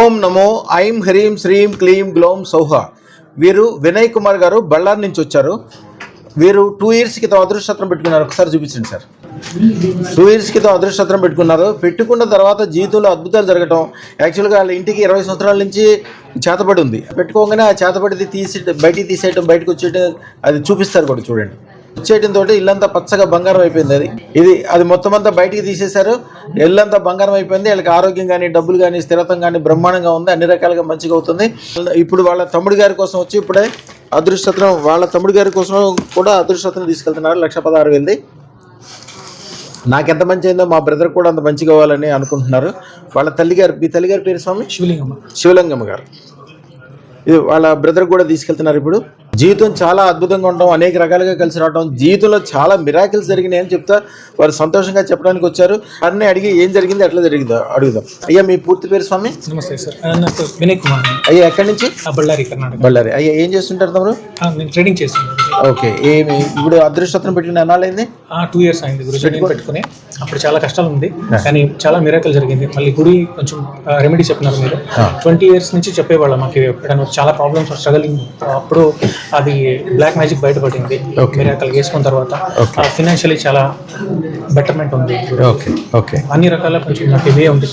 ఓం నమో ఐం హ్రీం శ్రీం క్లీం గ్లౌం సౌహ. వీరు వినయ్ కుమార్ గారు బళ్ళారి నుంచి వచ్చారు. వీరు 2 years క్రితం అదృష్టం పెట్టుకున్నారు. ఒకసారి చూపించండి సార్. 2 years క్రితం అదృష్టం పెట్టుకున్నారు. పెట్టుకున్న తర్వాత జీవితంలో అద్భుతాలు జరగటం. యాక్చువల్గా వాళ్ళ ఇంటికి 20 సంవత్సరాల నుంచి చేతబడి ఉంది. పెట్టుకోగానే ఆ చేతబడిది బయటికి తీసేయటం, బయటకు వచ్చేయటం అది చూపిస్తారు కూడా. చూడండి, వచ్చేయటంతో ఇల్లంతా పచ్చగా బంగారం అయిపోయింది. అది మొత్తం అంతా బయటికి తీసేశారు. ఇల్లంతా బంగారం అయిపోయింది. వీళ్ళకి ఆరోగ్యం కానీ, డబ్బులు కానీ, స్థిరత్వం కానీ బ్రహ్మాండంగా ఉంది. అన్ని రకాలుగా మంచిగా అవుతుంది. ఇప్పుడు వాళ్ళ తమ్ముడు గారి కోసం వచ్చి ఇప్పుడే అదృష్టం, వాళ్ళ తమ్ముడు గారి కోసం కూడా అదృష్టం తీసుకెళ్తున్నారు. 1,16,000. నాకెంత మంచి అయిందో మా బ్రదర్ కూడా అంత మంచిగా అవ్వాలని అనుకుంటున్నారు. వాళ్ళ తల్లిగారు, మీ తల్లిగారి పేరు స్వామి శివలింగమ్మ గారు. ఇది వాళ్ళ బ్రదర్ కూడా తీసుకెళ్తున్నారు. ఇప్పుడు జీవితం చాలా అద్భుతంగా ఉండటం, అనేక రకాలుగా కలిసి రావడం, జీవితంలో చాలా మిరాకిల్స్ జరిగినాయి అని చెప్తా వారు సంతోషంగా చెప్పడానికి వచ్చారు. వారిని అడిగి ఏం జరిగింది, ఎట్లా జరిగిందో అడుగుదాం. అయ్యా, మీ పూర్తి పేరు స్వామి? నమస్తే సార్, నాకు వినయ్ కుమార్. అయ్యా, ఎక్కడి నుంచి? బళ్ళారి, కర్ణాటక. బళ్ళారి. అయ్యా, ఏం చేస్తుంటారు తమరు? నేను ట్రేడింగ్ చేస్తున్నాను. ఓకే. ఇప్పుడు అదృష్టం పెట్టిన ఎన్నాళ్ళైంది? 2 years అయింది గురు పెట్టుకుని. అప్పుడు చాలా కష్టాలు ఉంది, కానీ చాలా మిరాకిల్ జరిగింది. మళ్ళీ గుడి కొంచెం రెమెడీ చెప్పినారు మీరు. 20 years నుంచి చెప్పేవాళ్ళం మాకు ఎప్పుడైనా చాలా ప్రాబ్లమ్స్ స్ట్రగలింగ్. అప్పుడు అది బ్లాక్ మ్యాజిక్ బయటపడింది. మిరాకిల్ వేసుకున్న తర్వాత ఫినాన్షియలీ చాలా బెటర్మెంట్ ఉంది. ఓకే. అన్ని రకాల కొంచెం నాకు ఇవే ఉంది.